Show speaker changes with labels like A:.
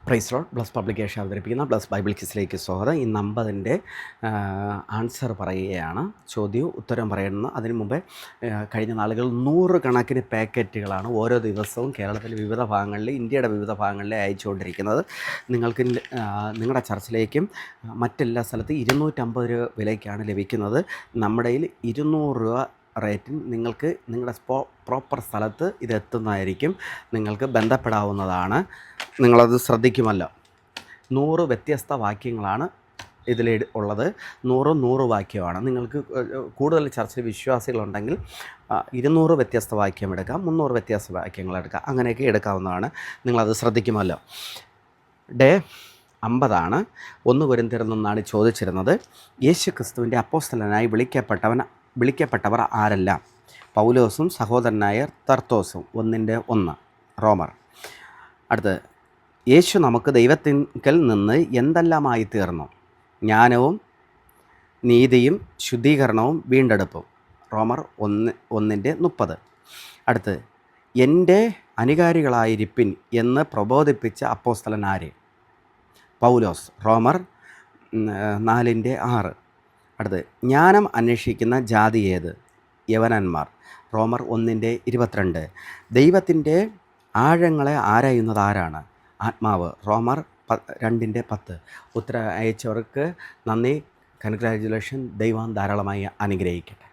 A: Price Lord. Bless publication അവതരിപ്പിക്കുന്ന Bless Bible ക്വിസിലേക്ക് സ്വാഗതം. ഈ നമ്പതിൻ്റെ ആൻസർ പറയുകയാണ്. ചോദ്യവും ഉത്തരം പറയുന്നത്. അതിനു മുമ്പേ കഴിഞ്ഞ നാളുകളിൽ 100 കണക്കിന് പാക്കറ്റുകളാണ് ഓരോ ദിവസവും കേരളത്തിലെ വിവിധ ഭാഗങ്ങളിൽ, ഇന്ത്യയുടെ വിവിധ ഭാഗങ്ങളിൽ അയച്ചുകൊണ്ടിരിക്കുന്നത്. നിങ്ങൾക്ക് നിങ്ങളുടെ ചർച്ചിലേക്കും മറ്റെല്ലാ സ്ഥലത്തും 250 രൂപ വിലയ്ക്കാണ് ലഭിക്കുന്നത്. നമ്മുടെ കയ്യിൽ 200 രൂപ റേറ്റിൽ നിങ്ങൾക്ക് നിങ്ങളുടെ പ്രോപ്പർ സ്ഥലത്ത് ഇതെത്തുന്നതായിരിക്കും. നിങ്ങൾക്ക് ബന്ധപ്പെടാവുന്നതാണ്. നിങ്ങളത് ശ്രദ്ധിക്കുമല്ലോ. 100 വ്യത്യസ്ത വാക്യങ്ങളാണ് ഇതിൽ ഉള്ളത്. 100 വാക്യമാണ്. നിങ്ങൾക്ക് കൂടുതൽ ചർച്ചിൽ വിശ്വാസികളുണ്ടെങ്കിൽ 200 വ്യത്യസ്ത വാക്യം എടുക്കാം, 300 വ്യത്യസ്ത വാക്യങ്ങൾ എടുക്കാം, അങ്ങനെയൊക്കെ എടുക്കാവുന്നതാണ്. നിങ്ങളത് ശ്രദ്ധിക്കുമല്ലോ. ഡേ 50 1 കൊരിന്ത്യരിൽ നിന്നാണ് ചോദിച്ചിരുന്നത്. യേശു ക്രിസ്തുവിൻ്റെ അപ്പോസ്തലനായി വിളിക്കപ്പെട്ടവർ ആരെല്ലാം? പൗലോസും സഹോദരനായ തർത്തോസും. 1:1 റോമർ. അടുത്ത്, യേശു നമുക്ക് ദൈവത്തിങ്കൽ നിന്ന് എന്തെല്ലാമായി തീർന്നു? ജ്ഞാനവും നീതിയും ശുദ്ധീകരണവും വീണ്ടെടുപ്പും. റോമർ 1:30. അടുത്ത്, എൻ്റെ അനുകാരികളായിരിപ്പിൻ എന്ന് പ്രബോധിപ്പിച്ച അപ്പോസ്തലൻ ആര്? പൗലോസ്. റോമർ 4:6. അടുത്ത്, ജ്ഞാനം അന്വേഷിക്കുന്ന ജാതി ഏത്? യവനന്മാർ. റോമർ 1:22. ദൈവത്തിൻ്റെ ആഴങ്ങളെ ആരായുന്നത് ആരാണ്? ആത്മാവ്. റോമർ 2:10. ഉത്തരം അയച്ചവർക്ക് നന്ദി. കൺഗ്രാജുലേഷൻ. ദൈവം ധാരാളമായി അനുഗ്രഹിക്കട്ടെ.